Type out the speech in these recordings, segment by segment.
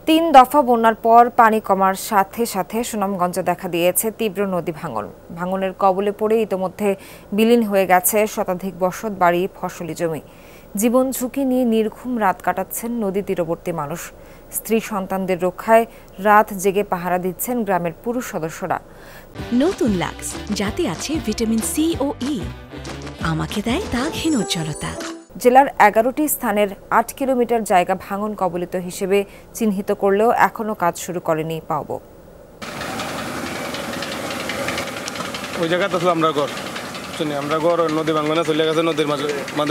তিন দফা বন্যার পর পানি কমার সাথে সাথে সুনামগঞ্জে দেখা দিয়েছে তীব্র নদী ভাঙনের কবলে পড়ে ইতোমধ্যে বিলীন হয়ে গেছে শতাধিক বসত বাড়ি, ফসলি জমি। জীবন ঝুঁকি নিয়ে নির্ঘুম রাত কাটাচ্ছেন নদী তীরবর্তী মানুষ। স্ত্রী সন্তানদের রক্ষায় রাত জেগে পাহারা দিচ্ছেন গ্রামের পুরুষ সদস্যরা। নতুন লাক্স, যাতে আছে ভিটামিন সি ও ই, আমাকে দেয় দাগহীন উজ্জ্বলতা। জেলার 11টি স্থানের 8 কিলোমিটার জায়গা ভাঙন কবলিত হিসেবে চিহ্নিত করলেও এখনো কাজ শুরু করেনি পাওবো। ওই জায়গাতে আমরা ঘর নদী ভাঙনে চলে গেছে,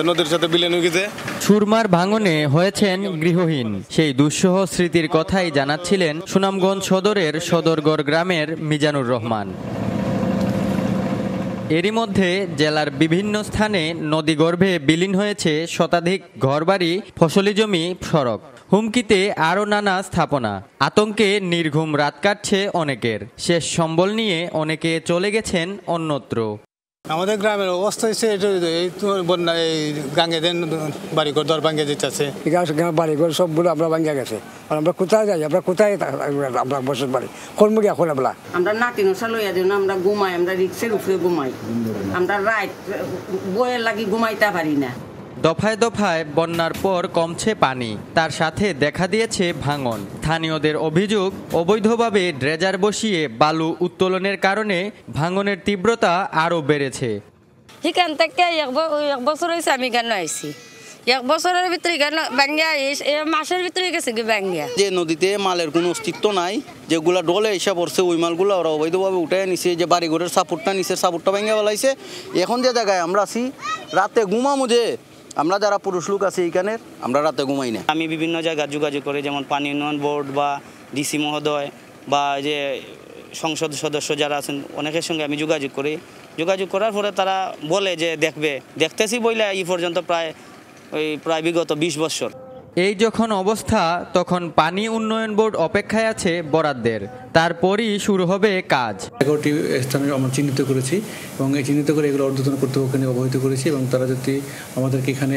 নদীর সাথে বিলীন হয়ে গেছে। সুরমার ভাঙনে হয়েছেন গৃহহীন। সেই দুঃসহ স্মৃতির কথাই জানাচ্ছিলেন সুনামগঞ্জ সদরের সদরগড় গ্রামের মিজানুর রহমান। এরই মধ্যে জেলার বিভিন্ন স্থানে নদীগর্ভে বিলীন হয়েছে শতাধিক ঘরবাড়ি, ফসলি জমি, সড়ক। হুমকিতে আরও নানা স্থাপনা। আতঙ্কে নির্ঘুম রাত কাটছে অনেকের। শেষ সম্বল নিয়ে অনেকে চলে গেছেন অন্যত্র। আমাদের গ্রামের অবস্থা হচ্ছে এই বন্যা, এই গাঙ্গে দেন বাড়িঘর দর ভাঙ্গে যেতেছে, বাড়িঘর সবগুলো আমরা ভাঙ্গে গেছে। আর আমরা কোথায় যাই, আমরা কোথায় আমরা বসত বাড়ি কর্ম গিয়ে এখন আমরা নাতি নশা লইয়া দিন, আমরা ঘুমাই, আমরা রিক্সের উপরে ঘুমাই, আমরা রাত বইয়ের লাগি ঘুমাইতে পারি না। দফায় দফায় বন্যার পর কমছে পানি, তার সাথে দেখা দিয়েছে ভাঙন। স্থানীয়দের অভিযোগ, অবৈধভাবে ড্রেজার বসিয়ে বালু উত্তোলনের কারণে ভাঙনের তীব্রতা আরও বেড়েছে। সেখান থেকে এক বছর হয়েছে আমি কেন আইছি, এক বছরের ভিতরে ব্যাঙ্গা মাসের ভিতরে গেছে ব্যাঙ্গা। যে নদীতে মালের কোনো অস্তিত্ব নাই, যেগুলা ডলে এসে পড়ছে ওই মালগুলো ওরা অবৈধভাবে উঠে নিছে। যে বাড়িঘরের সাপোর্টটা নিচে সাপোর্টটা ভেঙে ফেলাইছে। এখন যে জায়গায় আমরা আছি, রাতে ঘুমামো যে আমরা যারা পুরুষ লোক আছি এইখানে, আমরা রাতে ঘুমাই না। আমি বিভিন্ন জায়গায় যোগাযোগ করি, যেমন পানি উন্নয়ন বোর্ড বা ডিসি মহোদয় বা যে সংসদ সদস্য যারা আছেন, অনেকের সঙ্গে আমি যোগাযোগ করি। যোগাযোগ করার পরে তারা বলে যে দেখতেছি বইলে এই পর্যন্ত প্রায় বিগত 20 বছর। এই যখন অবস্থা, তখন পানি উন্নয়ন বোর্ড অপেক্ষায় আছে বরাদ্দের। তারপরই শুরু হবে কাজ। 11টি স্থানে আমরা চিহ্নিত করেছি এবং এই চিহ্নিত করে এগুলো ঊর্ধ্বতন কর্তৃপক্ষকে অবহিত করেছি এবং তারা যদি আমাদেরকে এখানে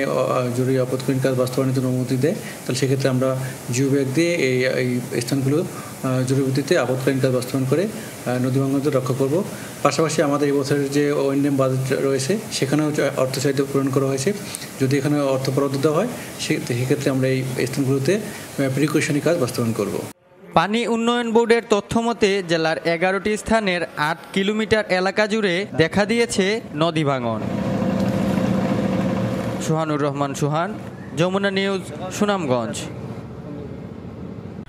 জরুরি আপৎকালীন কাজ বাস্তবায়নের জন্য অনুমতি দেয়, তাহলে সেক্ষেত্রে আমরা জিও ব্যাগ দিয়ে এই স্থানগুলো জরুরি ভিত্তিতে আপৎকালীন কাজ বাস্তবায়ন করে নদী ভাঙনকে রক্ষা করব। পাশাপাশি আমাদের এই বছরের যে ওএনএম বাজেট রয়েছে, সেখানেও অর্থ চাহিদা পূরণ করা হয়েছে। যদি এখানে অর্থ বরাদ্দ দেওয়া হয়, সেক্ষেত্রে আমরা এই স্থানগুলোতে প্রিকশনারি কাজ বাস্তবায়ন করব। পানি উন্নয়ন বোর্ডের তথ্যমতে জেলার 11টি স্থানের 8 কিলোমিটার এলাকা জুড়ে দেখা দিয়েছে নদী ভাঙন। সোহানুর রহমান সোহান, যমুনা নিউজ, সুনামগঞ্জ।